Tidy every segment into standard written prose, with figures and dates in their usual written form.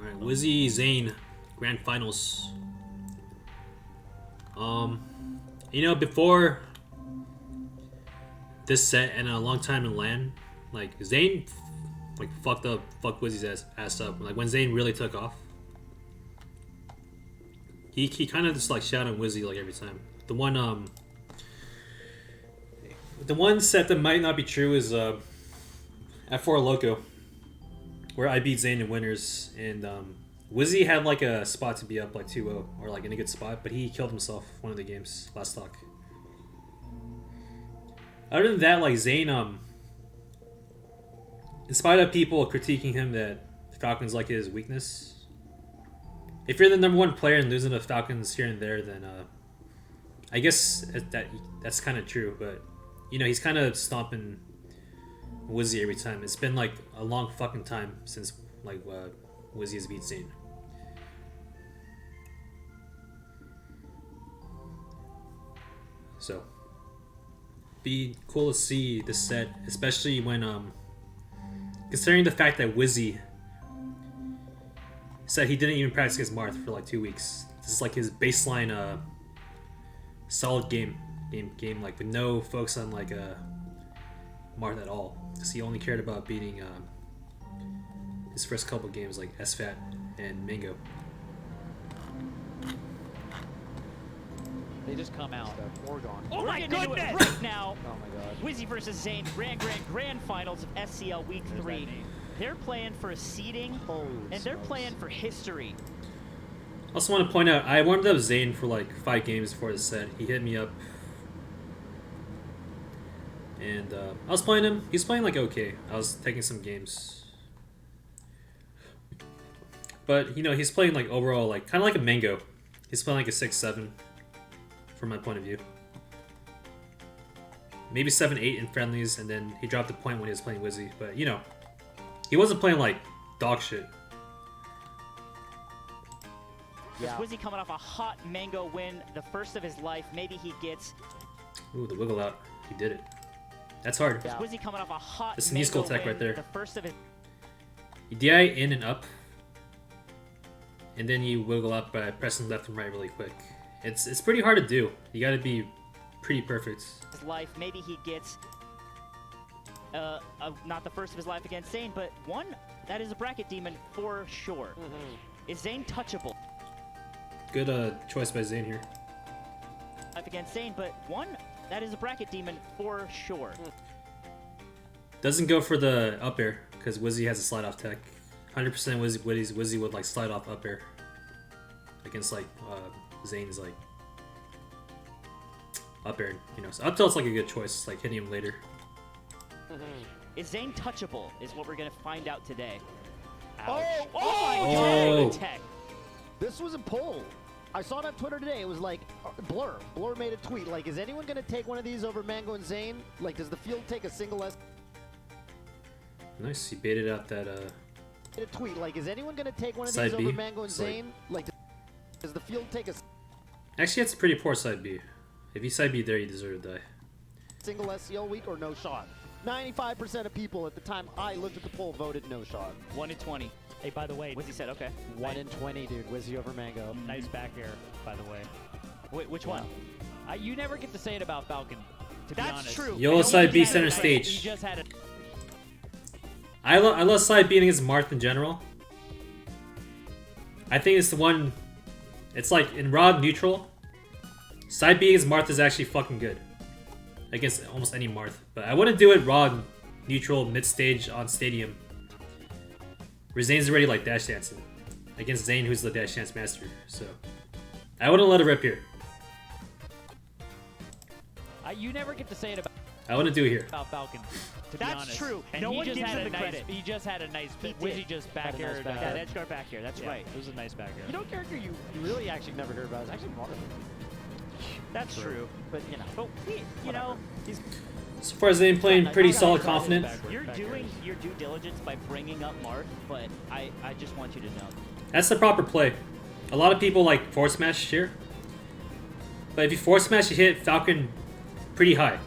Alright, Wizzy Zain Grand Finals. You know, before this set and a long time in LAN, like Zain like fucked Wizzy's ass up. Like when Zain really took off. He kind of just like shouted Wizzy like every time. The one set that might not be true is at 4 Loco, where I beat Zain in winners, and Wizzy had like a spot to be up like 2-0 or like in a good spot, but he killed himself one of the games last talk. Other than that, like Zain, in spite of people critiquing him that Falcons like his weakness, if you're the #1 player and losing to Falcons here and there, then I guess that's kind of true. But you know, he's kind of stomping Wizzy every time. It's been like a long fucking time since like Wizzy has beat Zain. So be cool to see this set, especially when considering the fact that Wizzy said he didn't even practice against Marth for like 2 weeks. This is like his baseline solid game like with no focus on like Marth at all, because he only cared about beating his first couple games like SFAT and Mango. They just come out. Oregon. Oh my goodness! Right now, Oh my god. Wizzy versus Zain, grand finals of SCL Week 3. They're playing for a seeding, and they're playing for history. I also want to point out, I warmed up Zain for like 5 games before the set. He hit me up, and I was playing him. He's playing like okay. I was taking some games, but you know, he's playing like overall like kind of like a Mango. He's playing like a 6-7 from my point of view. Maybe 7-8 in friendlies, and then he dropped a point when he was playing Wizzy. But you know, he wasn't playing like dog shit. Yeah. Wizzy coming off a hot Mango win, the first of his life. Maybe he gets. Ooh, the wiggle out. He did it. That's hard. Yeah. Wizzy coming off a hot. That's an E-Skull tech right there. The first of his. You DI in and up, and then you wiggle up by pressing left and right really quick. It's pretty hard to do. You got to be pretty perfect. His life. Maybe he gets. Not the first of his life against Zain, but one that is a bracket demon for sure. Is Zain touchable? Good choice by Zain here. Life against Zain, but one that is a bracket demon for sure. Doesn't go for the up air because Wizzy has a slide off tech. 100% Wizzy would like slide off up air against like Zain's like up air. You know, so up tilt's like a good choice, like hitting him later. Is Zain touchable? Is what we're gonna find out today. Oh, Oh my god! This was a poll. I saw it on Twitter today. It was like Blur. Blur made a tweet like, "Is anyone gonna take one of these over Mango and Zain? Like, does the field take a single S?" Nice, he baited out that A tweet like, "Is anyone gonna take one of side these B. over Mango and It's like- Zain? Like, does the field take a Actually, it's a pretty poor side B. If you side B there, you deserve to die. single SCL week or no shot?" 95% of people at the time I looked at the poll voted no shot. 1 in 20. Hey, by the way, Wizzy said okay. 1 in 20, dude. Wizzy over Mango. nice back air, by the way. Wait, which one? You never get to say it about Falcon, to be That's honest. true. Yellow I side B only center had it- stage. He just had a I love side B against Marth in general. I think it's the one. It's like in Rod neutral. Side B against Marth is actually fucking good against almost any Marth. But I wouldn't do it Rod neutral mid stage on stadium. Where Zain's already like dash dancing against Zain, who's the dash dance master. So I wouldn't let it rip here. you never get to say it I wouldn't do it here. about Falcon, to be That's honest. true. And No he one just gives had him a the nice. credit. He just had a nice. He Wizzy did. just back Had a nice aired. back Yeah, air. edge guard back here. That's Yeah, right. It was a nice back air. You know, character you really actually never heard about is actually Marvin. That's true. But, you know. But you know, He's So far, Zain playing pretty solid, confident. you're doing your due diligence by bringing up Marth, but I just want you to know. That's the proper play. A lot of people like force smash here. But if you force smash, you hit Falcon pretty high.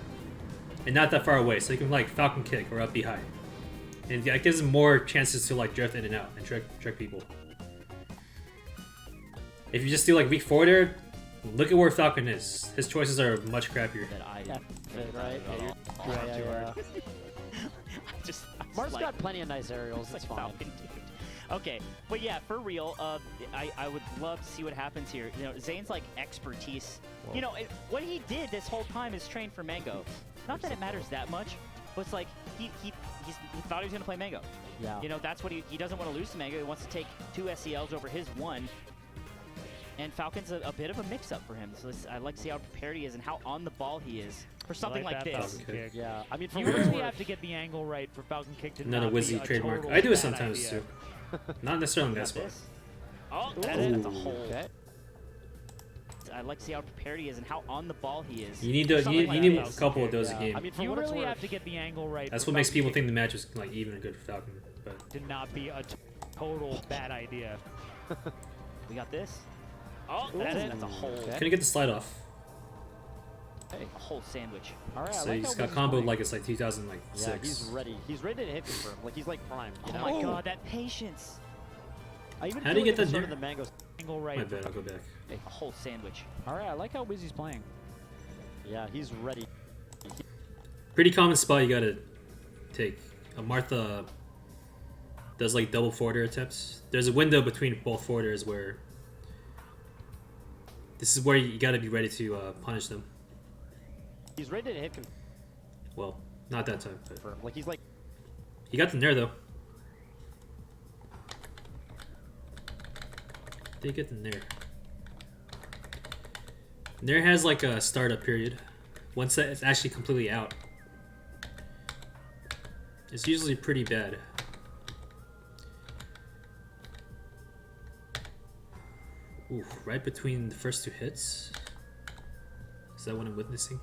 And not that far away. So you can like Falcon kick or up B high. And that gives him more chances to like drift in and out and trick people. If you just do like weak forwarder, look at where Falcon is. His choices are much crappier. That I Yeah, right? Yeah, yeah. I Mark's like, got plenty of nice aerials. it's It's like fine. Falcon, dude. Okay, but yeah, for real, I would love to see what happens here. You know, Zane's like expertise. Whoa. You know, what he did this whole time is train for Mango. Not that it matters that much, but it's like he thought he was gonna play Mango. Yeah. You know, that's what he doesn't want to lose to Mango. He wants to take 2 SCLs over his 1. And Falcon's a bit of a mix-up for him. So I'd like to see how prepared he is and how on the ball he is for something like that this. Falcon Okay. kick. Yeah. I mean, from You what it's really worth- have to get the angle right for Falcon kick to Not a not be Wizzy trademark. total I do it bad sometimes idea. too. Not necessarily on Got that spot. this. Oh, Ooh. that's a hole. Okay. I'd like to see how prepared he is and how on the ball he is. You need for to something you like need a this. couple of those Yeah. a game. I mean, from You what it's really worth, have to get the angle right. That's for what makes Falcon people kick think the match was like even and good for Falcon. But to not be a total bad idea. We got this. Oh, Ooh. that's a hole. Okay. couldn't get the slide off. Hey. A whole sandwich. All right. I So like he how just got Wizzy's comboed playing. like it's like 2006. Yeah, he's ready. He's ready to hit confirm. Like he's like prime. You Oh know? my god, that patience. I even How feel do you like get at the that start of there? the mango. Angle right. My bad. I'll go back. A whole sandwich. All right, I like how Wizzy's playing. Yeah, he's ready. Pretty common spot you gotta take. Martha does like double forwarder attempts. There's a window between both forwarders where this is where you gotta be ready to punish them. He's ready to hit Well, not that time. But confirm. Like he's like. he got the nair though. Did get the nair. Nair has like a startup period. Once that it's actually completely out, it's usually pretty bad. Ooh, right between the first 2 hits. Is that what I'm witnessing?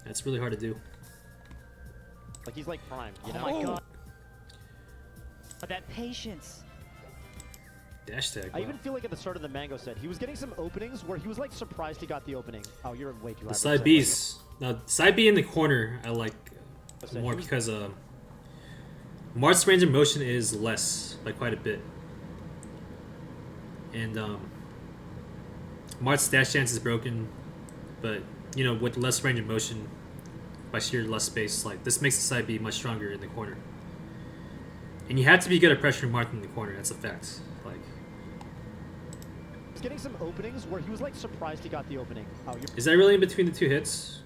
That's really hard to do. Like he's like prime. You Oh know? my god. But that patience. Dash tag. I wow. even feel like at the start of the mango set, he was getting some openings where he was like surprised he got the opening. Oh, you're way too high. The for side set, B's. Now, side B in the corner, I like like, more he was- because Mart's range of motion is less, like quite a bit. And Mart's dash chance is broken, but you know, with less range of motion, by sheer less space, like this makes the side B much stronger in the corner. And you have to be good at pressuring Mart in the corner. That's a fact. Like, He was getting some openings where he was like surprised he got the opening. Oh, you're is that really in between the 2 hits?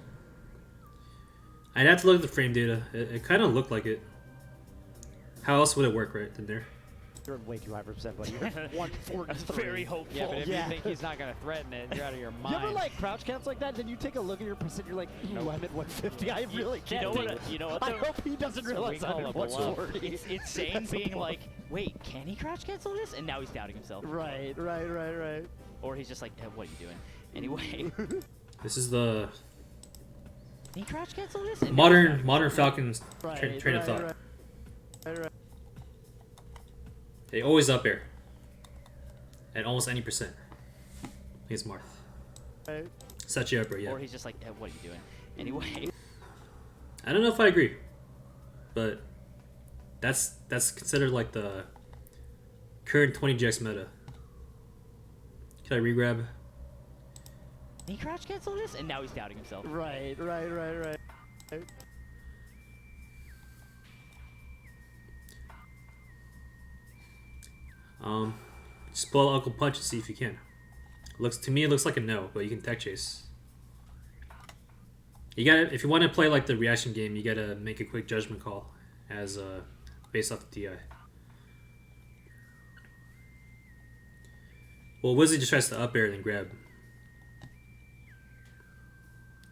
I'd have to look at the frame data. It kind of looked like it. How else would it work right in there? you're way too high for set, buddy. You're That's 143. very hopeful. Yeah, but if Yeah. you think he's not going to threaten it, you're out of your You mind. ever like crouch cancel like that? Then you take a look at your percent, you're like, ooh, I'm at 150. I really You can't. know take what? it. You know what? I though? hope he doesn't So realize we I'm call at a bluff. 140. It's Zayn That's a being bluff. like, wait, can he crouch cancel this? And now he's doubting himself. Right. Or he's just like, what are you doing? Anyway, This is the can he crouch cancel this? And now he's doubting modern Falcons Right. train of thought. Right. They always up air. At almost any percent. He's Marth. Right. Set you up, yeah. Or he's just like, what are you doing? Anyway, I don't know if I agree, but that's considered like the current 20GX meta. Can I regrab? can he crouch cancel this? And now he's doubting himself. Right. Just pull out Uncle Punch and see if you can. Looks to me, it looks like a no, but you can tech chase. You gotta, if you want to play like the reaction game, you gotta make a quick judgment call, as based off the DI. Well, Wizzy just tries to up air and then grab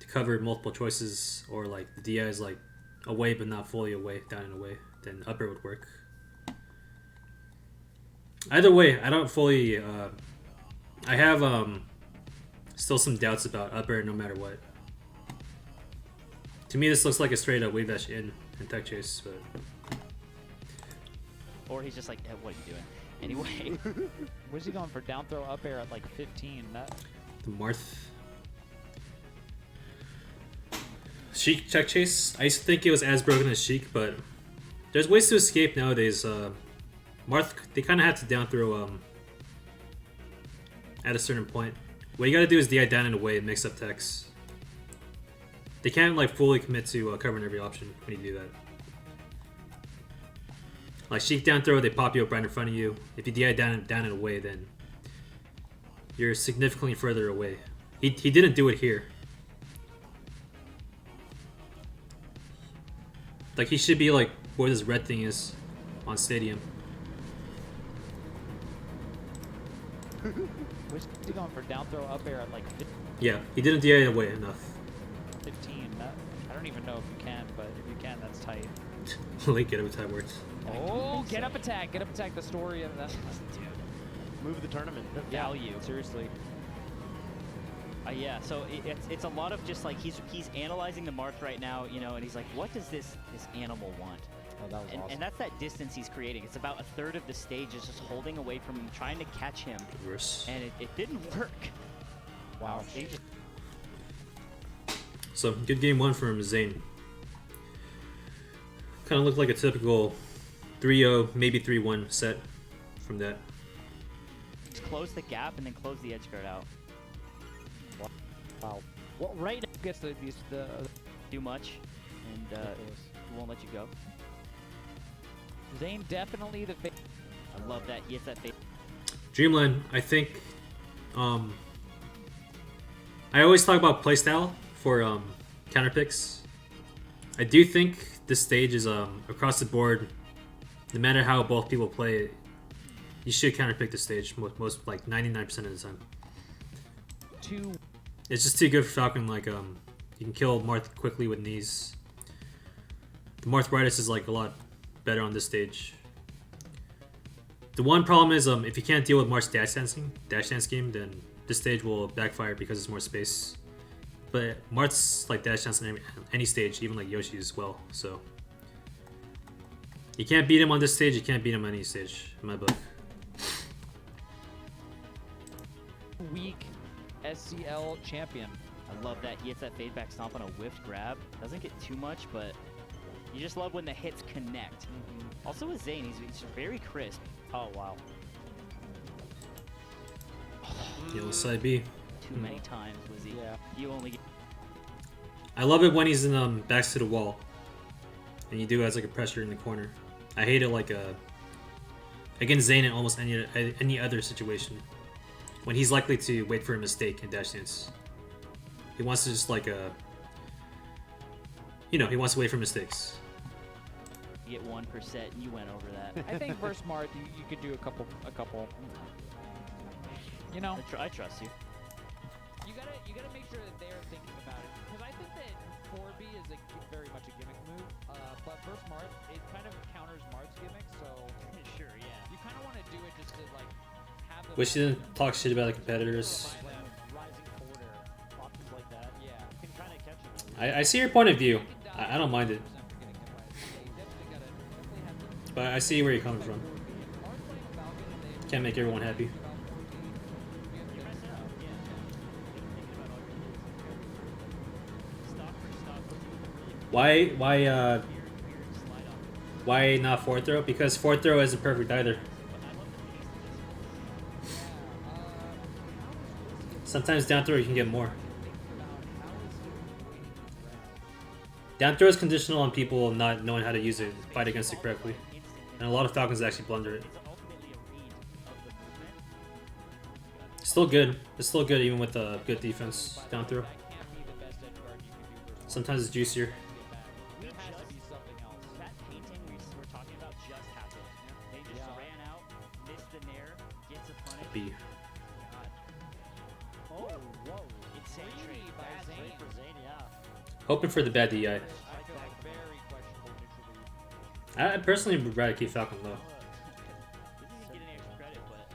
to cover multiple choices, or like the DI is like away but not fully away, down and away. Then up air would work. Either way, I don't fully. I have still some doubts about up air no matter what. To me, this looks like a straight up wave dash in and tech chase, but Or he's just like, what are you doing? Anyway, Where's he going for down throw up air at like 15? That the Marth. Sheik tech chase. I used to think it was as broken as Sheik, but There's ways to escape nowadays. Marth, they kind of have to down throw at a certain point. What you gotta do is DI down and away and mix up techs. They can't like fully commit to covering every option when you do that. Like Sheik down throw, they pop you up right in front of you. If you DI down and away, then you're significantly further away. He didn't do it here. Like he should be like where this red thing is on Stadium. We're still going for down throw up air at like Yeah, he didn't DI away enough. 15. I don't even know if you can, but if you can, that's tight. Late get every time works. Oh, get up attack. Get up attack the story of that. Dude. Move the tournament. The Value. Seriously. Yeah, so it's a lot of just like he's analyzing the Marth right now, you know, and he's like, what does this animal want? Oh, that was awesome. And that's that distance he's creating. It's about a third of the stage is just holding away from him, trying to catch him. Reverse. And it didn't work. Wow. So good game one from Zain. Kind of looked like a typical 3-0, maybe 3-1 set from that. Just close the gap and then close the edge guard out. Wow. Well, right now Gets the Do much, and he won't let you go. Zain definitely the I love that. He hits that face. Dreamland, I think. I always talk about playstyle for counter picks. I do think this stage is across the board. No matter how both people play it, you should counter pick the stage most like 99% of the time. two. It's just too good for Falcon. Like you can kill Marth quickly with knees. The Marth brightest is like a lot better on this stage. The one problem is if you can't deal with Marth's dash dance game, then this stage will backfire because it's more space. But Marth's like dash dance on any stage, even like Yoshi as well. So you can't beat him on this stage. You can't beat him on any stage in my book. Weak SCL champion. I love that. He hits that fade back stomp on a whiffed grab. Doesn't get too much, but you just love when the hits connect. Also with Zain, he's very crisp. Oh, wow. Yellow side B. Too many times, Wizzy. Yeah. You only get... I love it when he's in backs to the wall, and you do it as like a pressure in the corner. I hate it like against Zain in almost any other situation when he's likely to wait for a mistake in dash dance. He wants to just like he wants to wait for mistakes. You get 1% and you went over that. I think versus Marth, you could do a couple. You know, I trust you. you gotta make sure that they're thinking about it, because I think that 4B is very much a gimmick move. But versus Marth, it kind of counters Marth's gimmick, so Sure, yeah. you kind of want to do it just to like have them. Wish you didn't talk shit about the competitors. Rising forward air, options like that. Yeah. You can kind of catch him. I see your point of view. I don't mind it, but I see where you're coming from. Can't make everyone happy. You're messing up, yeah. Thinking about all your moves. Stock for stock. Really Why weird slide off. why not fourth throw? Because fourth throw isn't perfect either. But I love the pace. Sometimes down throw you can get more. Down throw is conditional on people not knowing how to use it, fight against it correctly. And a lot of Falcons actually blunder it. It's ultimately a read of the movement. Still good. It's still good even with good defense. Down throw. Sometimes it's juicier. That painting we were talking about just happened. They just ran out, missed the nair, gets a punish. B. God. Oh, whoa. Insane trade by Zain. For Zain, yeah. Hoping for the bad DI. I feel like very questionable neutral. I personally would rather keep Falcon low. This isn't getting extra credit, but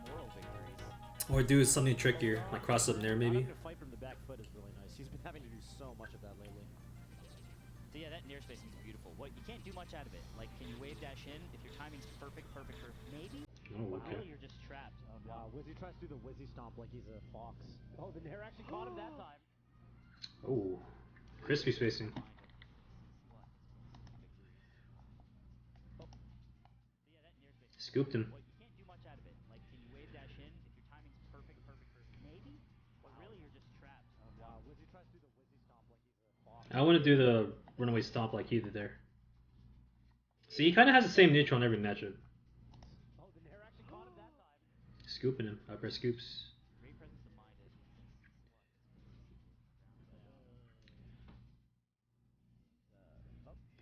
moral victories. Or do something trickier, like cross up nair maybe. Having to fight from the back foot is really nice. He's been having to do so much of that lately. So yeah, that nair spacing is beautiful. What you can't do much out of it. Like, can you wave dash in if your timing's perfect, maybe? Oh, okay. Or you're just trapped. Oh no. Wow, Wizzy tries to do the Wizzy stomp like he's a fox. Oh, the nair actually caught him that time. Oh, crispy spacing. Scooped him. Well, you can't do much out of it. Like, can you wave dash in? If your timing's perfect, maybe? But really, you're just trapped. Oh, wow. Wizzy tries to do the Wizzy stomp like he's a boss. I want to do the runaway stomp like he did there. See, he kind of has the same neutral in every matchup. Oh, the Nair actually caught him that time. Scooping him. Upper scoops. Great presence of mind.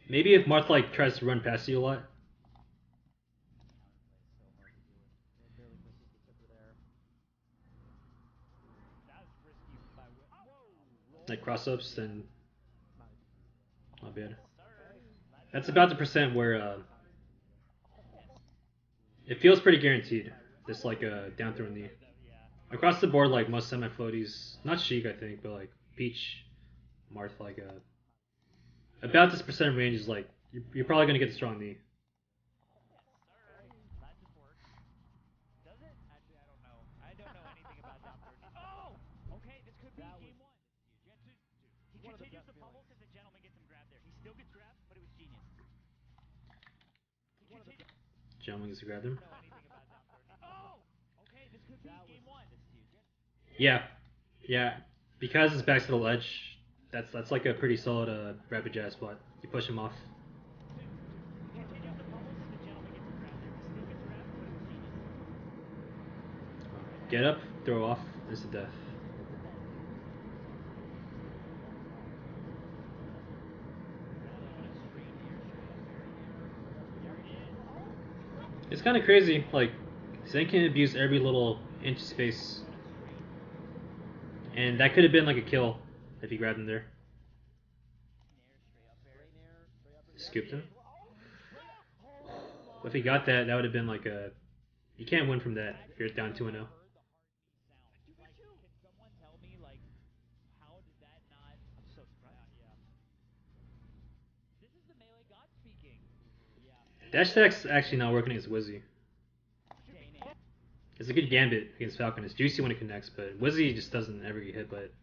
Maybe if Marth like tries to run past you a lot. Barely misses the tipper there. That was risky by Whoa! Like cross ups, then not bad. Sir. That's about the percent where it feels pretty guaranteed. This like a down throw knee. Across the board, like most semi floaties, not Sheik I think, but like Peach, Marth, like about this percent range is like you're probably gonna get the strong knee. That just works. Does it? Actually, I don't know. I don't know anything about down throw knees. Oh! Okay, this could be game one. He continues the pummel because the gentleman gets him grabbed there. He still gets grabbed, but it was genius. Gentleman gets to grab him. Oh! Okay, this could be game one. Yeah, yeah. Because it's back to the ledge. That's like a pretty solid rapid jab spot. You push him off. He continues the pummel because the gentleman gets him grabbed there. He still gets grabbed, but it was genius. Get up, throw off, instant death. It's kind of crazy. Like, Zain can abuse every little inch of space, and that could have been like a kill if he grabbed him there. Scooped him. If he got that, that would have been like a. You can't win from that if you're down 2-0. Can someone tell me, like, how did that not... I'm so surprised. Yeah. This is the melee god speaking. Yeah. Dash attack's actually not working against Wizzy. It's a good gambit against Falcon. It's juicy when it connects, but Wizzy just doesn't ever get hit by it.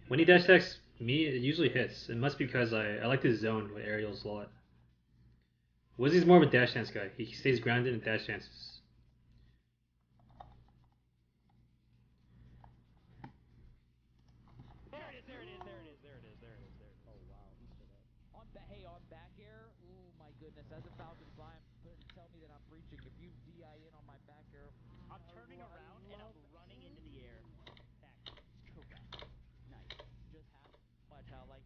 When he dash attacks me, it usually hits. It must be because I like to zone with aerials a lot. Wizzy's more of a dash dance guy. He stays grounded and dash dances. There it is. Oh, wow. He stood up. On back air, oh my goodness. As a Falcon Zion, tell me that I'm breaching. If you DI in on my back air, I'm turning around and I'm running into the air. Back. Correct. Nice. just have much how, like,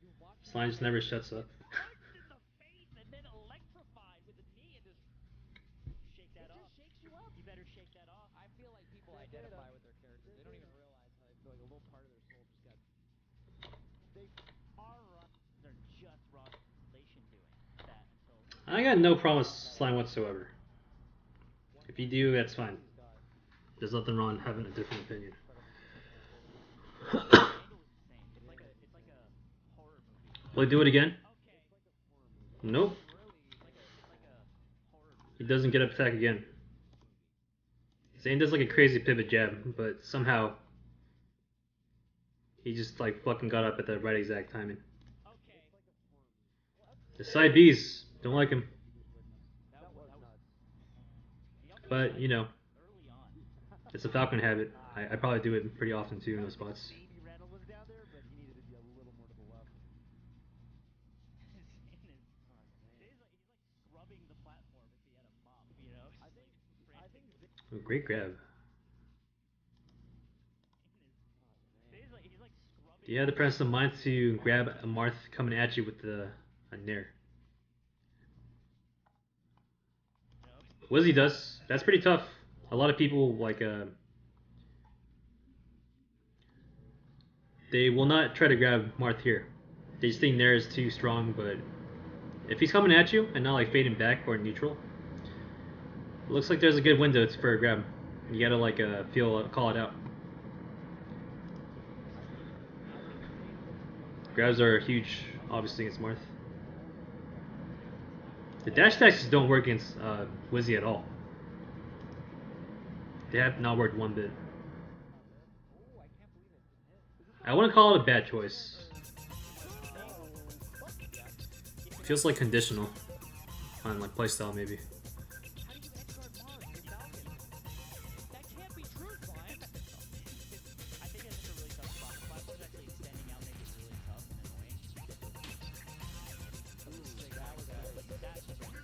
you're watching. Slime just never shuts up. Punched in the face and then electrified with a knee and just shake that off. It just shakes you up. You better shake that off. I feel like people identify with their characters. They don't even realize how they feel like a little part of their soul just got. They are they're just raw relation doing that until I got no problem with Slime whatsoever. If you do, that's fine. There's nothing wrong having a different opinion. the angle is the same. It's like a horror movie. Will he do it again? Okay. Nope. It's like a horror movie. He doesn't get up attack again. Zain does like a crazy pivot jab, but somehow he just like fucking got up at the right exact timing. Okay. The side Bs, don't like him. That was nuts. But, you know, Early on. it's a Falcon habit. I probably do it pretty often too in those spots. Maybe Randall was down there, but he needed to be a little more to the left. He's like scrubbing the platform if he had a mop, you know? I think Oh, great grab. He's like scrubbing. Do you have the presence of mind to grab a Marth coming at you with a Nair? Wizzy does. That's pretty tough. A lot of people like they will not try to grab Marth here. They just think Nair is too strong, but if he's coming at you and not like fading back or neutral, it looks like there's a good window for a grab. You gotta like call it out. Grabs are huge, obviously against Marth. The dash attacks just don't work against Wizzy at all. They have not worked one bit. I wouldn't call it a bad choice. Feels like conditional. on like Playstyle maybe. How do you X-guard Mars with Falcon? That can't be true, Slime. I think it's just a really tough spot. The platform's actually extending out, making it really tough and annoying.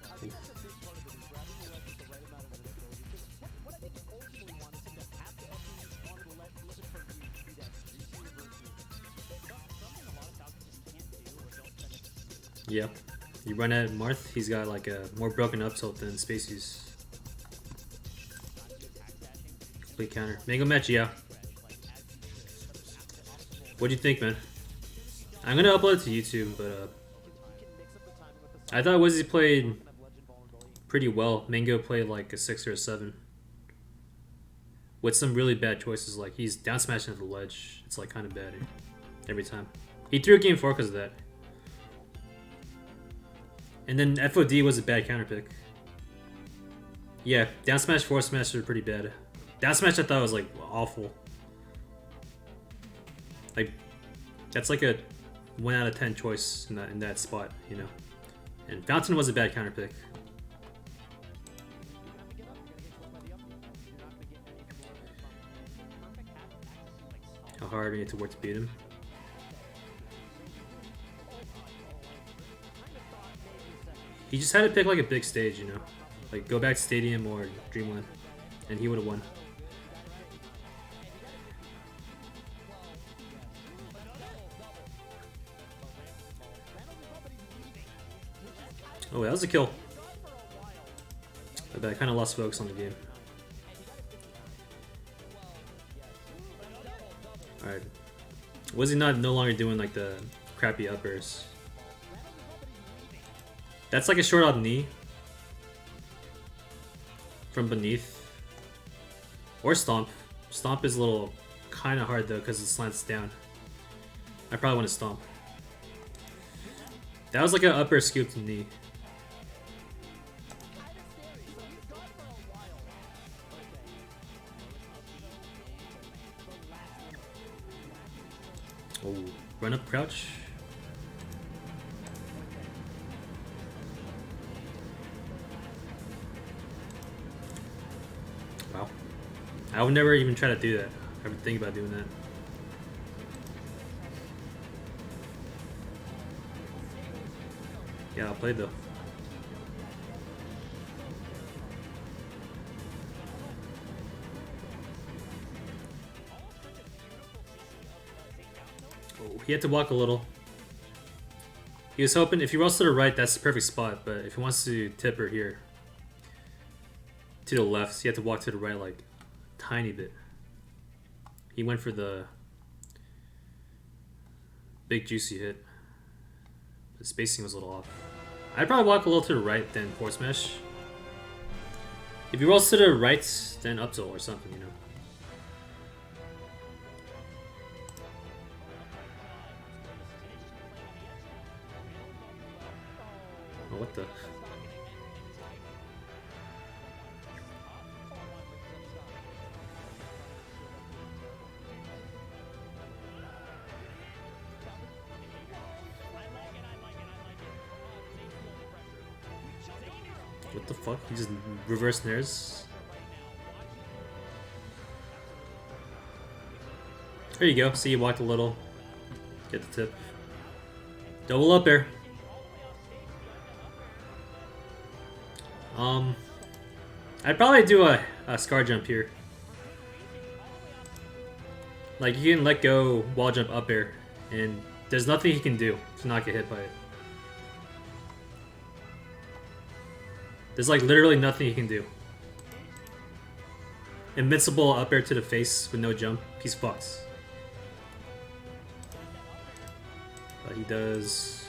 I think that's a big part of it, is grabbing the ledge with the right amount of versatility. Because what I think you ultimately want is him to have to FP onto the ledge looking for you to be that juicy versus. Something a lot of Falcons just can't do or don't try to. Yeah. You run at Marth, he's got like a more broken up tilt than Spaceys. Complete counter. Mango match, yeah. What do you think, man? I'm gonna upload it to YouTube, but I thought Wizzy played pretty well. Mango played like a 6 or a 7. With some really bad choices, like he's down smashing at the ledge. It's like kind of bad every time. He threw a game 4 because of that. And then FOD was a bad counter pick. Yeah, down smash, forward smash are pretty bad. Down smash I thought was like awful. Like that's like a 1 out of 10 choice in that spot, you know. And Fountain was a bad counter pick. How hard we need to work to beat him. He just had to pick like a big stage, you know, like go back to Stadium or Dreamland, and he would have won. Oh, that was a kill. But I kind of lost focus on the game. All right, was he no longer doing like the crappy uppers? That's like a short out knee from beneath. Or stomp. Stomp is a little kind of hard though because it slants down. I probably want to stomp. That was like an upper scoop to knee. Oh, run up crouch. Wow. I would never even try to do that. I would think about doing that. Yeah, I'll play though. Oh, he had to walk a little. He was hoping if he rolls to the right, that's the perfect spot. But if he wants to tip her here to the left, so he had to walk to the right like a tiny bit. He went for the big juicy hit. The spacing was a little off. I'd probably walk a little to the right, then force smash. If he rolls to the right, then up tilt or something, you know. Oh, what the? What the fuck? He just reverse nairs. There you go. See, you walked a little. Get the tip. Double up air. I'd probably do a scar jump here. Like you can let go wall jump up air, and there's nothing he can do to not get hit by it. There's like literally nothing he can do. Invincible up air to the face with no jump. He's fucked. But he does.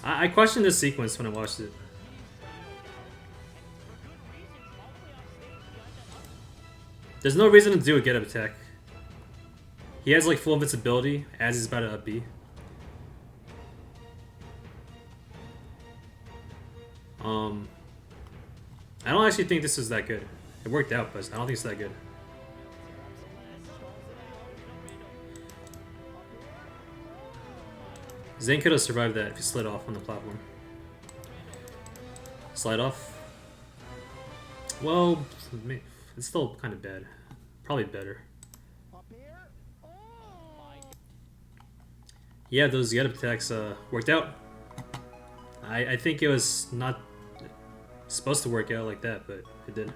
I questioned this sequence when I watched it. There's no reason to do a get up attack. He has like full invincibility as he's about to up B. I don't actually think this is that good. It worked out, but I don't think it's that good. Zain could have survived that if he slid off on the platform. Slide off. Well, it's still kind of bad. Probably better. Up here. Oh. Yeah, those get up attacks worked out. I think it was not supposed to work out like that, but it did.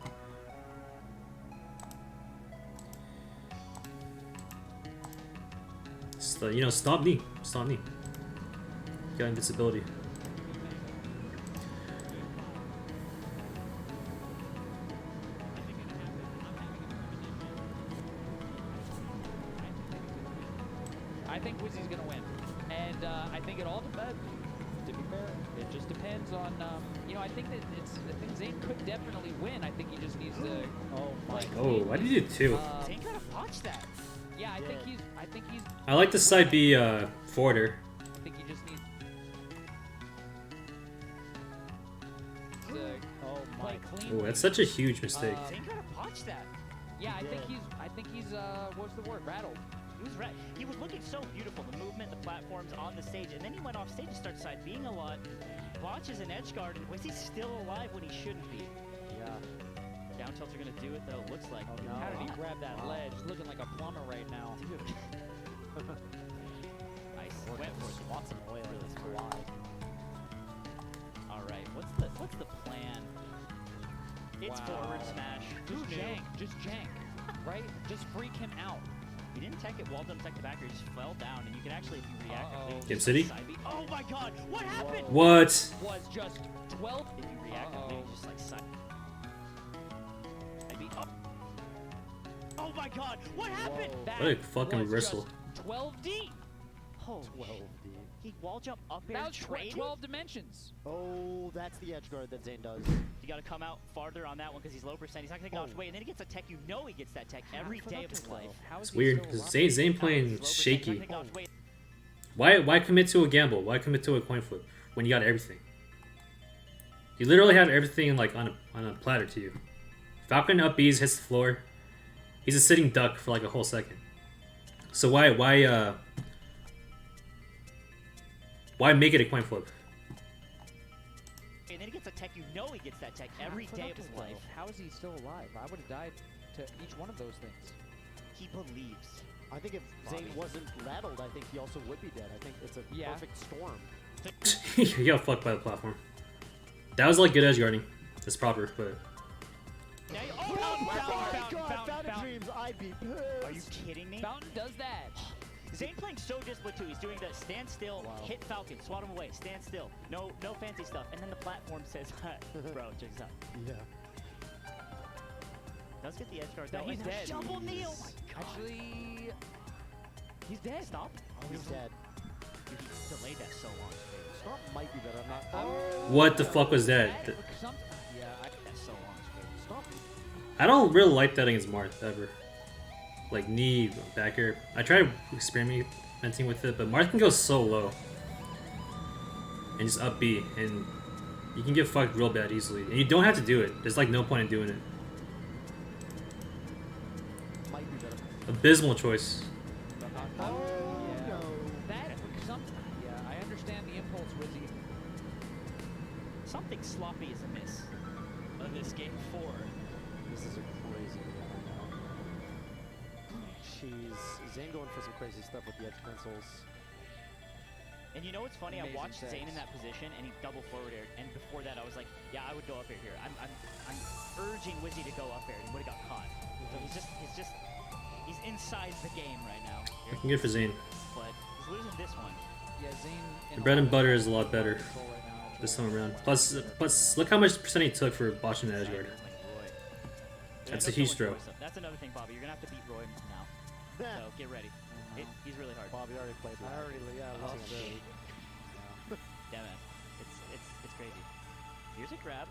So, you know, stop me. Stop me. Got invincibility. I think Wizzy's gonna win, and I think it all depends. To be fair, it just depends on you know. I think that I think Zain could definitely win. I think he just needs to. Oh my. Oh, why did you do two? Zain gotta botch that. Yeah, I think he's. I like the side B forwarder. I think he just needs. Oh Play my. clean. Oh, that's such a huge mistake. Zain gotta botch that. Yeah, I think he's. What's the word? Rattled. He was right. He was looking so beautiful, the movement, the platforms on the stage, and then he went off stage and started side being a lot. Botches an edge guard, and Wizzy's still alive when he shouldn't be. Yeah. Down tilts are gonna do it though. Looks like. Oh, no. How did he grab that ledge? Looking like a plumber right now. Nice. Went Went for it. lots of oil in this fly. All right. What's the plan? It's Wow. forward smash. Just Who knew? jank. Just jank. Right? Just freak him out. He didn't tech it, wall jump tech the back, he just fell down, and you can actually, if you react, Uh-oh. completely Game just City? side B. Oh my god, what happened? What? Was just 12. If you react, completely just like side B. Oh. Oh my god, what happened? Whoa. That What a fucking was reversal. just 12D. Holy 12 shit. D. He wall jump up air That was trade. 12 dimensions. Oh, that's the edge guard that Zain does. You gotta come out farther on that one because he's low percent. He's not gonna get off Oh. weight, and then he gets a tech. You know he gets that tech every day of his life. How is It's he weird still because alive? Zain He's playing low percent, he's not shaky. gonna get off weight. Why commit to a gamble? Why commit to a coin flip when you got everything? You literally have everything like on a platter to you. Falcon up B's hits the floor. He's a sitting duck for like a whole second. So why make it a coin flip? And then he gets a tech. You know he gets that tech every day of his life. How is he still alive? I would have died to each one of those things. He believes. I think if Zain wasn't rattled, I think he also would be dead. I think it's a Yeah. perfect storm. You got fucked by the platform. That was like good edge guarding. That's proper, but Now you, Oh fountain, my god, Fountain fountain. Dreams, I'd be pissed. Are you kidding me? Fountain does that. Zain playing so disciplined too. He's doing the stand still, Wow. hit Falcon, swat him away, stand still. No fancy stuff. And then the platform says, bro, check this out. Yeah. Does get the edge guard No, though. he's and dead. Double knee. Oh my god. Actually, he's dead. Stop. Oh, he's dead. Dude, he delayed that so long. Storm might be better. I'm not. what the fuck was that? Yeah, That's so long. Storm. I don't really like that against Marth ever. Like knee, back air. I tried experimenting with it, but Marth can go so low. And just up B, and you can get fucked real bad easily. And you don't have to do it. There's like no point in doing it. Might be better. Abysmal choice. Oh, yeah. no. That yeah, I understand the impulse, Wizzy. Something sloppy is amiss on this game 4. This is a crazy game right now. Jeez. Zain going for some crazy stuff with the edge pencils. And you know what's funny? Amazing I watched Zain things. in that position, and he double forward aired. And before that, I was like, yeah, I would go up air here. I'm urging Wizzy to go up air, and he would have got caught. So he's inside the game right now. Looking good for Zain. But he's losing this one. Yeah, Zain. The bread and butter is a lot better Control right now, actually. this time around. Plus, look how much percent he took for botching the edge guard. Like Roy. That's I a know huge someone throw. Roy, so that's another thing, Bobby. You're gonna have to beat Roy now. So get ready. He's really hard. Bobby already played that. I already, yeah, Oh, losing shit. shit. Yeah, man. It's crazy. Here's a grab.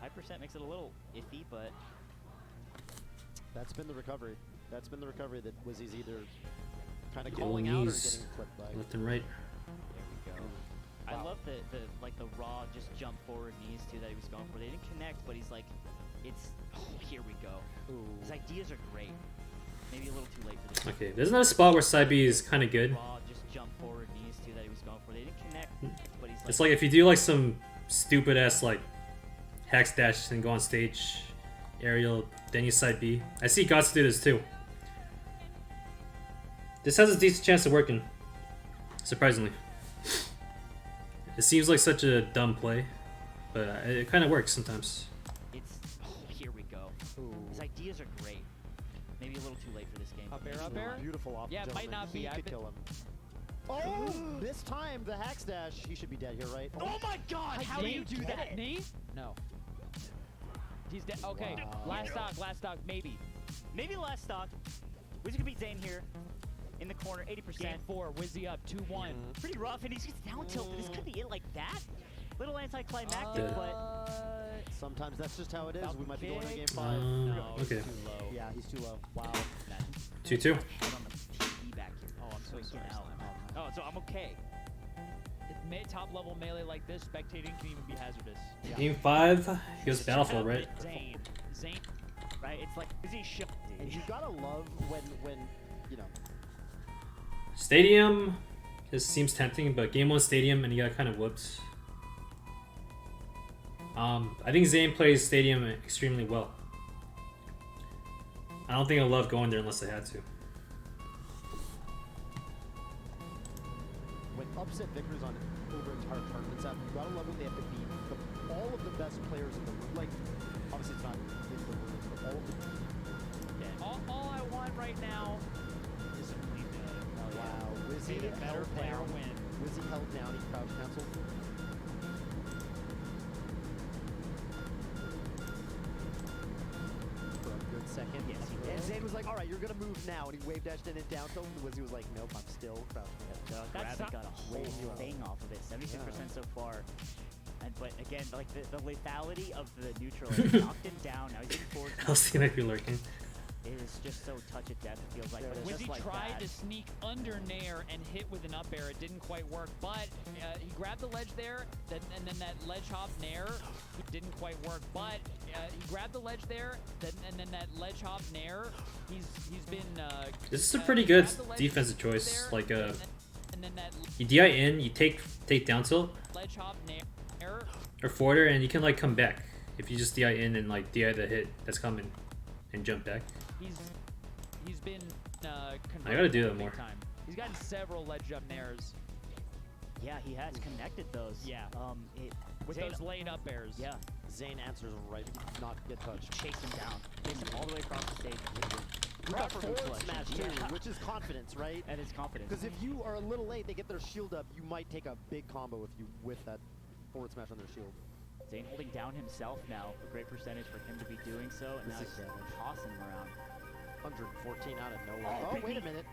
High percent makes it a little iffy, but That's been the recovery. That's been the recovery that Wizzy's either kind of Yellow calling out or knees. getting clipped by. Left and right. there we go. I Wow. love the raw just jump forward knees too that he was going for. They didn't connect, but he's like, it's here we go. Ooh. His ideas are great. Maybe a little too late for this. Okay, there's another spot where side B is kind of good. Raw just jump forward knees too that he was going for. They didn't connect, but he's like, It's like if you do like some stupid ass like Hacks dash and go on stage. Aerial, then you side B. I see Gods do this too. This has a decent chance of working. Surprisingly. It seems like such a dumb play, but it kind of works sometimes. It's here we go. His ideas are great. Maybe a little too late for this game. Up air? Beautiful off. Yeah, it might not be. He could kill him. Oh, this time the hack dash. He should be dead here, right? Oh my God! How do you do that? Knee? No. He's dead. Okay. Wow. Last stock, maybe. Maybe last stock. Wizzy could beat Zain here. In the corner, 80%. Game 4, Wizzy up 2-1. Pretty rough, and he's just down tilt. This could be it like that. Little anticlimactic, but sometimes that's just how it is. We might be going to game 5. No, okay. Too low. Yeah, he's too low. Wow. 2-2. On the TV back here. Oh, I'm so sorry. Oh, so I'm okay. Top level melee like this, spectating can even be hazardous. Yeah. Game 5, he goes Battlefield, right? Zain, right? It's like Wizzy show. And you gotta love when you know. Stadium, this seems tempting, but game 1 Stadium and he got kind of whooped. I think Zain plays Stadium extremely well. I don't think I'll love going there unless I had to. When upset victors on over entire tournaments, you gotta love when they have to beat all of the best players in the room. Like, obviously it's not in the room, but all of the. Yeah. All I want right now is a clean Wow, Wizzy the better held player down. win. Wizzy held down. He crouch canceled. For a good second. Yes, he did. And Zain was like, "All right, you're gonna move now," and he wave dashed in and down tilt. And Wizzy was like, "Nope, I'm still crouching." Grab got a whole thing off of it. 76% so far. But again, like the lethality of the neutral, like, knocked him down. Now he's in forward. I'll see might be lurking. It is just so touch of death, it feels like. But it's Wizzy just like tried that. to sneak under Nair and hit with an up air. It didn't quite work, but he grabbed the ledge there, and then that ledge hop Nair didn't quite work. But he grabbed the ledge there, and then that ledge hop Nair. He's been. This is a pretty good grabbed the ledge defensive choice. there, Like and then that you DI in, you take down tilt ledge hop Nair. or forwarder, and you can like come back if you just DI in and like DI the hit that's coming and jump back. He's been. I gotta do that big more. Time. He's gotten several ledge jump Nairs. Yeah, he has connected those. Yeah. With Zain, those late up airs. yeah, Zain answers right. He did not get touched. chased him down, chased him all the way across the stage. You got Proper forward reflection. smash too, Yeah. which is confidence, right? And his confidence. Because if you are a little late, they get their shield up. You might take a big combo if you with that forward smash on their shield. Zain holding down himself now. A great percentage for him to be doing so. And now This he's is damage. tossing him around. 114 out of nowhere. Oh, Oh, wait a baby. minute.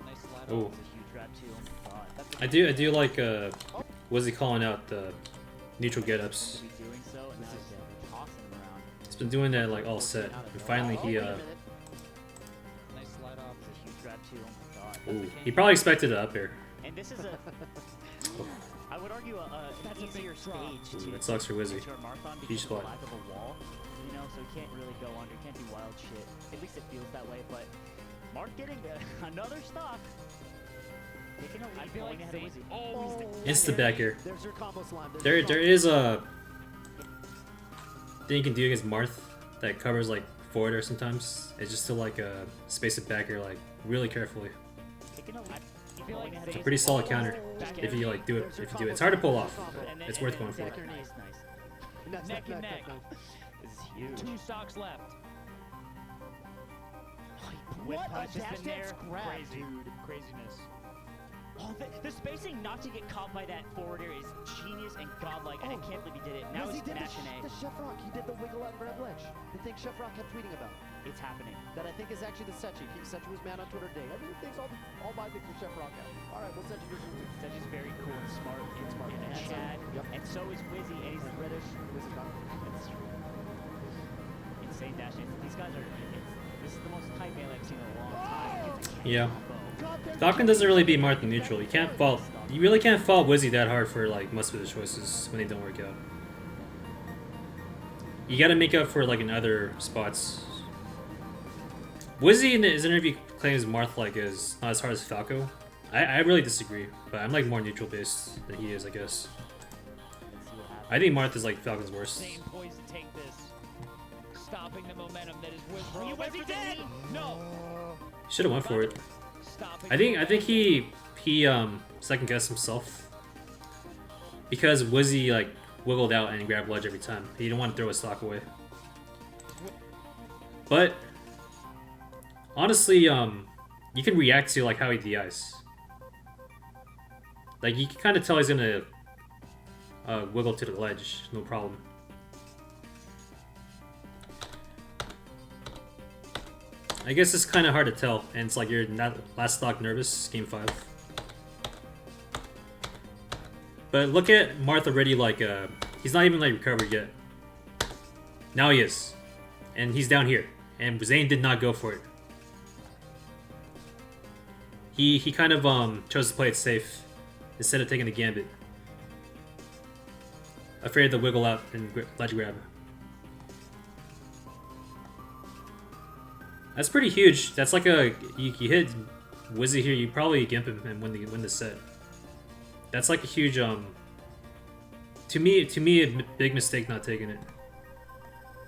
Nice slide Oh. off. It's a huge grab too. That's I do like was he calling out the neutral get ups? to be doing so. And now he's tossing him around. He's been doing that like all set. And finally he wait a minute. Nice slide off. It's a huge grab too. Oh my God. ooh, he probably expected it up here. And this is a, I would argue an That's a big easier drop. stage Ooh, to that sucks for Wizzy. enter a marathon Huge because of the spot. lack of a wall. You know, so he can't really go under, can't do wild shit. At least it feels that way. But Mark getting another stock. Taking a lead, I feel like going ahead of Zain. Wizzy. Oh, Insta back here. There's your combo slime. There's There your combo. is a thing you can do against Marth that covers like forwarder sometimes. It's just to like space it back here like really carefully. Taking a lead. I feel like It's a Zain's- pretty solid counter Back if air. you like do it. There's your If you do it, combo it's hard to pull slime. off. There's your combo. It's worth going for. Nice, nice. Nice, Neck and neck. This is huge. 2 stocks left. Whip What a punch has dash been there. dance grab, Crazy. dude. Craziness. Oh, the spacing not to get caught by that forward air is genius and godlike, and I can't believe he did it. Now Wizzy he's did mashing the Chef Rock. He did the wiggle out grab ledge. The thing Chef Rock kept tweeting about. It's happening. That I think is actually the Sechi. Sechi was mad on Twitter today. Everyone thinks all my things are Chef Rock out. All right, well Sechi version 2. Such is very cool and smart. It's smart. And And Chad. yep. And so is Wizzy, and he's Reddish. Wizzy not. That's true. Insane dash. These guys are. This is the most tight melee I've seen in a long time. Yeah. Combo. Falcon doesn't really beat Marth in neutral. You can't fault. You really can't fault Wizzy that hard for like most of his choices when they don't work out. You got to make up for like in other spots. Wizzy in his interview claims Marth like is not as hard as Falco. I really disagree, but I'm like more neutral based than he is, I guess. Let's see what happens. I think Martha's like Falcon's worst. Zain poised to take this. Stopping the momentum that is Wizzrobe. Was he dead? No. Should have went for it. Stopping I think he second guessed himself because Wizzy like wiggled out and grabbed ledge every time. He didn't want to throw his stock away. But honestly, you can react to like how he DIs. Like you can kind of tell he's gonna wiggle to the ledge, no problem. I guess it's kind of hard to tell, and it's like you're not last stock nervous, game 5. But look at Marth already, like, he's not even like recovered yet. Now he is. And he's down here. And Zain did not go for it. He kind of chose to play it safe instead of taking the gambit. Afraid to wiggle out and ledge grab. That's pretty huge. That's like a you hit Wizzy here, you probably gimp him and win the set. That's like a huge to me a big mistake not taking it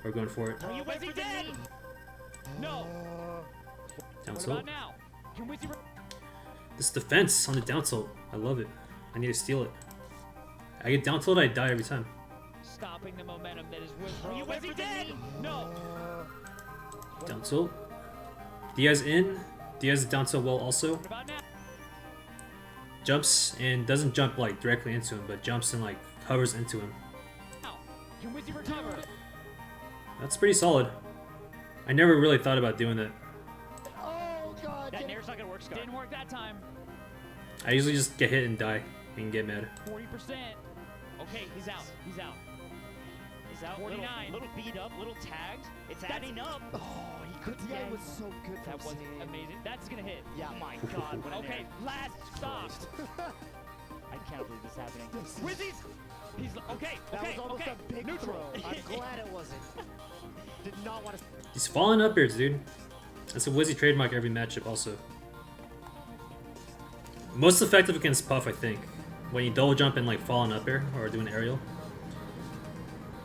or going for it. Are you Wizzy dead? No. Down What tilt. about now? Can Wizzy? This defense on the down tilt, I love it. I need to steal it. I get down tilt, I die every time. Stopping the momentum that is Wizzrobe. Are you Wizzy dead? No. Down tilt. Diaz in. Diaz down tilt well also. What about now? Jumps and doesn't jump like directly into him, but jumps and like hovers into him. Now, can Wizzy recover? That's pretty solid. I never really thought about doing that. Oh god. That nair's not gonna work, Scar. Didn't work that time. I usually just get hit and die and get mad. 40%. Okay, he's out. He's out. He's out. 49. Little beat up, little tagged. It's That's- adding up. Oh, he could. Yeah, it was so good. That from was Zain. amazing. That's gonna hit. Yeah. Oh my god. What a Okay, nair. last stop. I can't believe this is happening. Wizzy's. He's okay. That Okay. was almost Okay. a big Neutral. throw. I'm glad it wasn't. Did not want to. He's falling up here, dude. That's a Wizzy trademark every matchup also. Most effective against Puff, I think. When you double jump and like falling up air or doing aerial.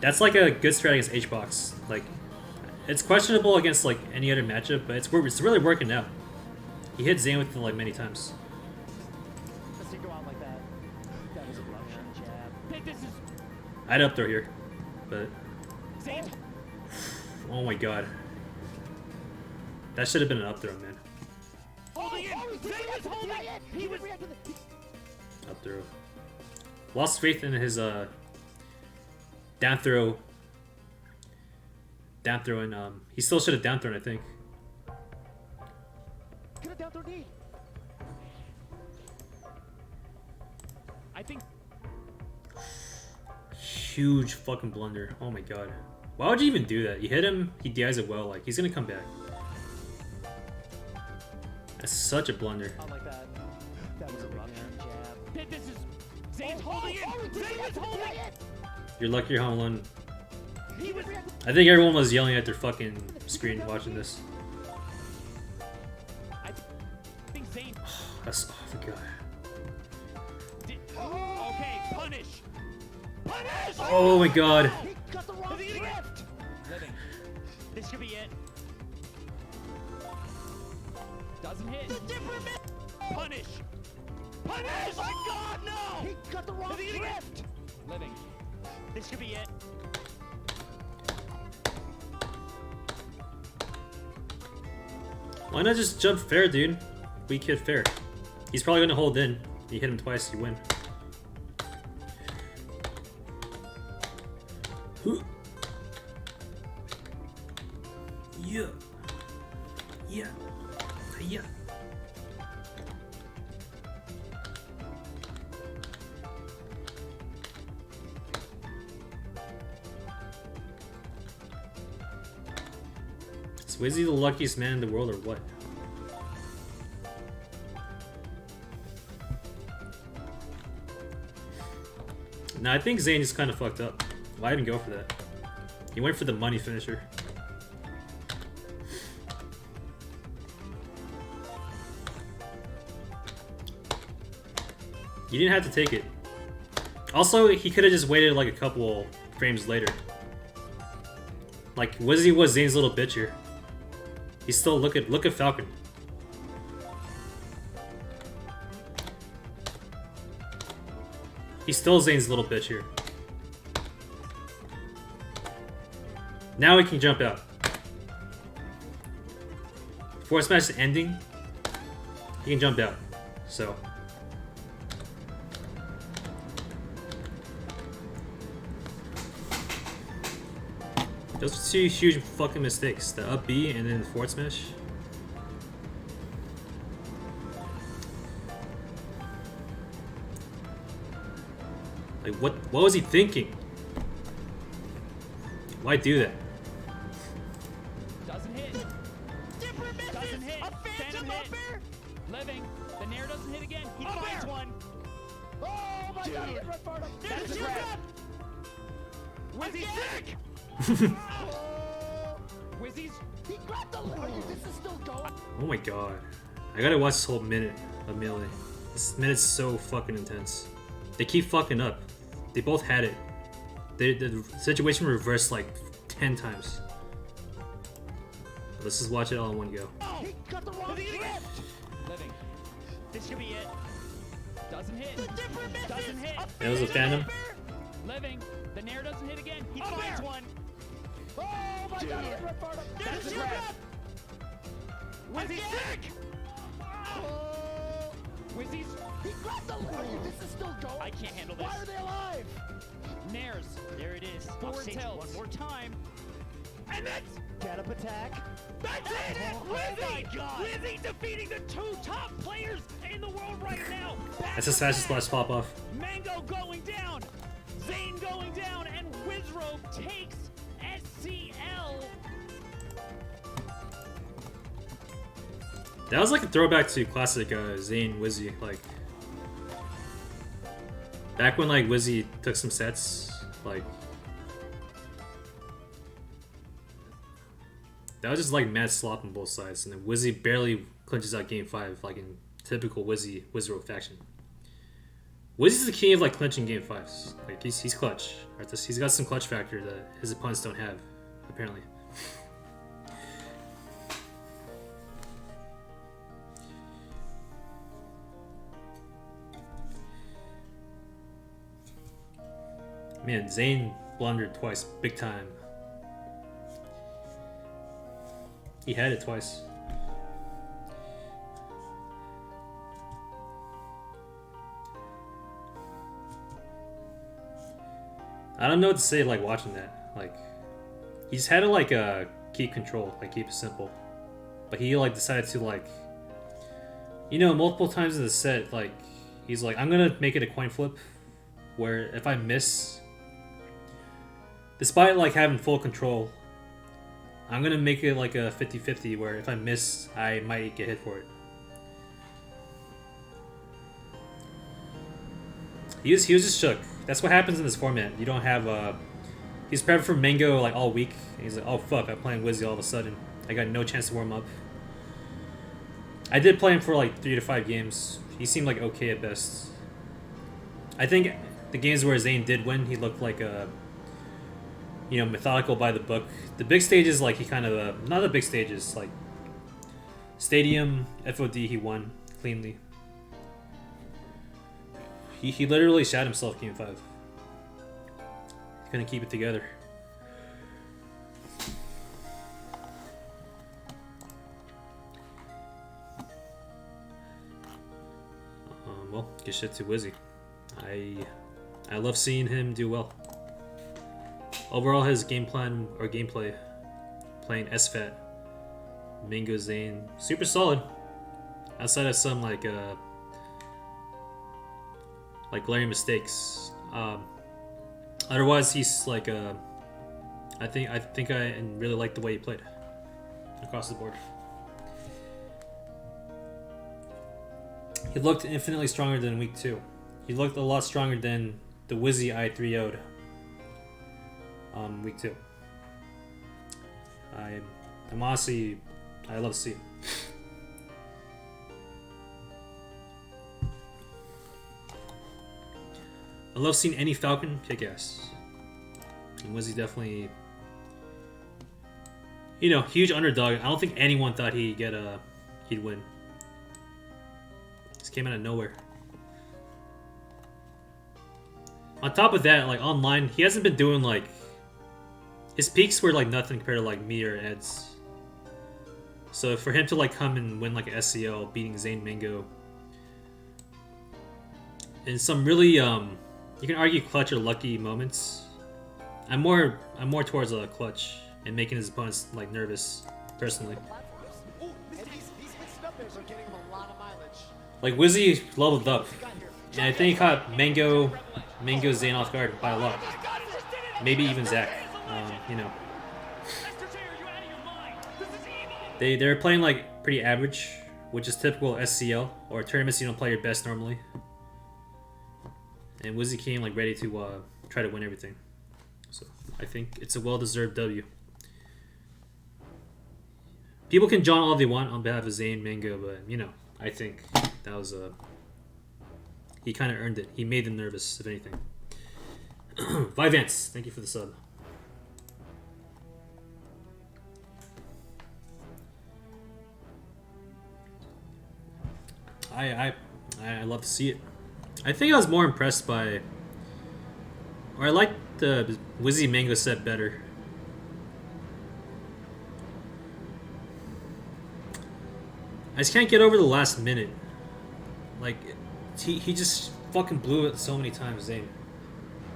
That's like a good strat against H-Box. Like, it's questionable against like any other matchup, but it's really working out. He hit Zain with it like many times. Does he go out like that? That was a Russian jab. Think this is I'd up throw here, but Zain. oh my god. That should have been an up throw, man. Holding in. Zain was holding. He was. Up throw. Lost faith in his down throw. Down throw and he still should have down thrown, I think. Get it down through knee. I think. Huge fucking blunder. Oh my god. Why would you even do that? You hit him, he DIs it well, like he's gonna come back. That's such a blunder. Not like that. That was a Russian jab. Think this is. Zain's holding in. Zain was holding. You're lucky you're home alone. He was. I think everyone was yelling at their fucking screen watching this. I think Zain. That's, oh my god. Did, okay, punish. Punish. Oh my god. He got the wrong drift. Living. This could be it. Doesn't hit. Punish. Punish. Oh my god, no. He got the wrong drift. Living. This could be it. Why not just jump fair, dude? Weak hit fair. He's probably gonna hold in. You hit him twice, you win. Yeah. Yeah. Yeah. Is Wizzy the luckiest man in the world or what? Nah, I think Zain is kind of fucked up. Why even go for that? He went for the money finisher. You didn't have to take it. Also, he could have just waited like a couple frames later. Like, Wizzy was Zane's little bitch here. He's still look at Falcon. He's still Zane's little bitch here. Now he can jump out. Before smash is ending, he can jump out. So. Those are two huge fucking mistakes. The up B and then the forward smash. Like what was he thinking? Why do that? Doesn't hit. Doesn't hit. Phantom hit. Living. The Nair doesn't hit again. He finds one. Oh my god, he hit Red Barnum. That's a grab. Wizzy's sick. Wizzy's. He grabbed the leg. This is still going. Oh my god. I gotta watch this whole minute of Melee. This minute's so fucking intense. They keep fucking up. They both had it. The situation reversed like 10 times. Let's just watch it all in one go. Oh, he got the wrong grip. Living. This should be it. Doesn't hit. Doesn't hit. That was a Phantom. Living. The Nair doesn't hit again. He finds one. Oh my god, he hit Red Barnum. That's a grab. Wizzy's sick. Oh. Wizzy's. He grabbed the leg. This is still going. I can't handle this. Why are they alive? Nairs. There it is. Forward tilt. One more time. And that's... Get up attack. That's it! Oh my God. Wizzy defeating the two top players in the world right now! That's his fastest splash pop off. Mango going down, Zain going down, and Wizzrobe takes SCL. That was like a throwback to classic Zain Wizzy, like back when like Wizzy took some sets, like that was just like mad slop on both sides, and then Wizzy barely clinches out game 5, like in typical Wizzrobe fashion. Wizzy's the king of like clinching game 5s. Like he's clutch. Right? He's got some clutch factor that his opponents don't have, apparently. Man, Zain blundered twice, big time. He had it twice. I don't know what to say like watching that. Like he's had to like keep control, like keep it simple. But he like decided to like, you know, multiple times in the set, like he's like, I'm gonna make it a coin flip where if I miss, despite like having full control, I'm gonna make it like a 50-50 where if I miss, I might get hit for it. He was just shook. That's what happens in this format. You don't have he's prepped for Mango like all week. And he's like, oh fuck, I'm playing Wizzy all of a sudden. I got no chance to warm up. I did play him for like 3 to 5 games. He seemed like okay at best. I think the games where Zain did win, he looked like a, you know, methodical by the book. The big stages, like he kind of not the big stages, like Stadium, FOD, he won cleanly. He literally shot himself game 5. He couldn't keep it together. Well, get shit to Wizzy. I love seeing him do well. Overall, his game plan or gameplay, playing SFAT, Mango Zain, super solid. Outside of some like glaring mistakes. Otherwise, he's like I think I really like the way he played across the board. He looked infinitely stronger than week 2. He looked a lot stronger than the Wizzy I 3-0'd week 2. I'm honestly, I love to see it. I love seeing any Falcon kick ass. And Wizzy definitely, you know, huge underdog. I don't think anyone thought he'd win. Just came out of nowhere. On top of that, like online, he hasn't been doing like, his peaks were like nothing compared to like me or Ed's. So for him to like come and win like an SCL, beating Zain Mango, in some really you can argue clutch or lucky moments. I'm more towards a clutch and making his opponents like nervous, personally. Like Wizzy leveled up, and I think he caught Mango Zain off guard by a lot. Maybe even Zach. You know, they're playing like pretty average, which is typical SCL or tournaments you don't play your best normally. And Wizzy came like ready to try to win everything. So I think it's a well-deserved W. People can John all they want on behalf of Zain Mango, but you know, I think that was he kind of earned it. He made them nervous, if anything. Vivance, thank you for the sub. I love to see it. I think I was more impressed by, or I liked the Wizzy Mango set better. I just can't get over the last minute. Like, he just fucking blew it so many times, Zain.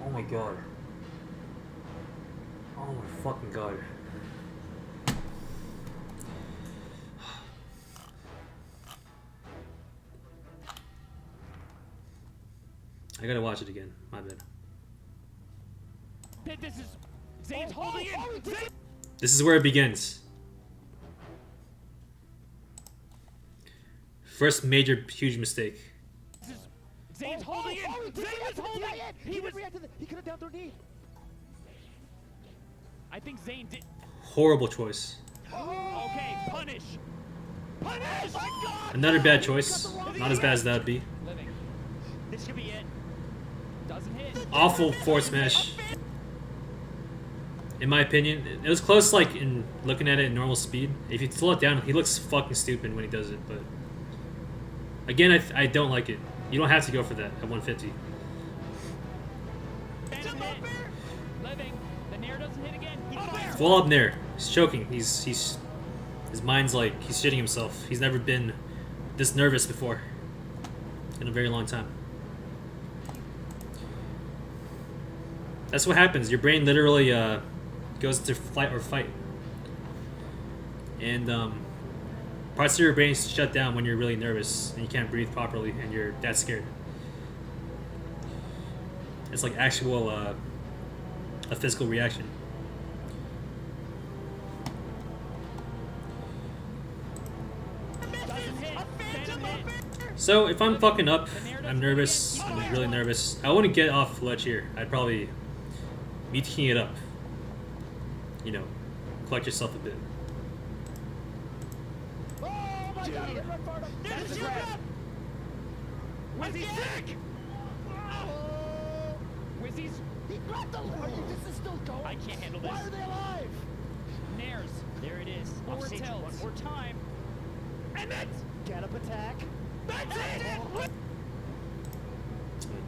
Oh my god. Oh my fucking god. I gotta watch it again. My bad. This is Zane's holding it. This is where it begins. First major huge mistake. Zane's holding it. Zane was holding it. He could have down their knee. I think Zayn did. Horrible choice. Okay, punish. Punish! My God! Another bad choice. Not as bad as that would be. Living. This should be it. Doesn't hit. Awful forward smash. In my opinion, it was close. Like in looking at it in normal speed. If you slow it down, he looks fucking stupid when he does it. But again, I don't like it. You don't have to go for that at 150. Living. The nair doesn't hit again. He's fired. Full up nair. He's choking. He's his mind's like he's shitting himself. He's never been this nervous before in a very long time. That's what happens. Your brain literally goes to flight or fight, and parts of your brain shut down when you're really nervous and you can't breathe properly and you're that scared. It's like actual a physical reaction. So if I'm fucking up, I'm nervous, I'm really nervous, I wouldn't get off ledge here. I'd probably be teeing it up. You know, collect yourself a bit. Wizzy's sick! Wizzy's... He grabbed the leg. This is still going. I can't handle this. Why are they alive? Nairs. There it is. Forward Stage tilt. one more time. And that's... Get up attack. That's it!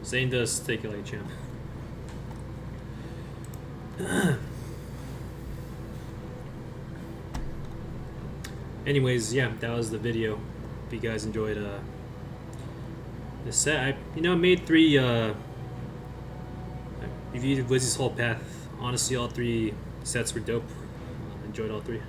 Zain does take it like a champ. Anyways, yeah, that was the video. If you guys enjoyed this set, I made 3 I reviewed Wizzy's whole path. Honestly, all 3 sets were dope. Enjoyed all 3.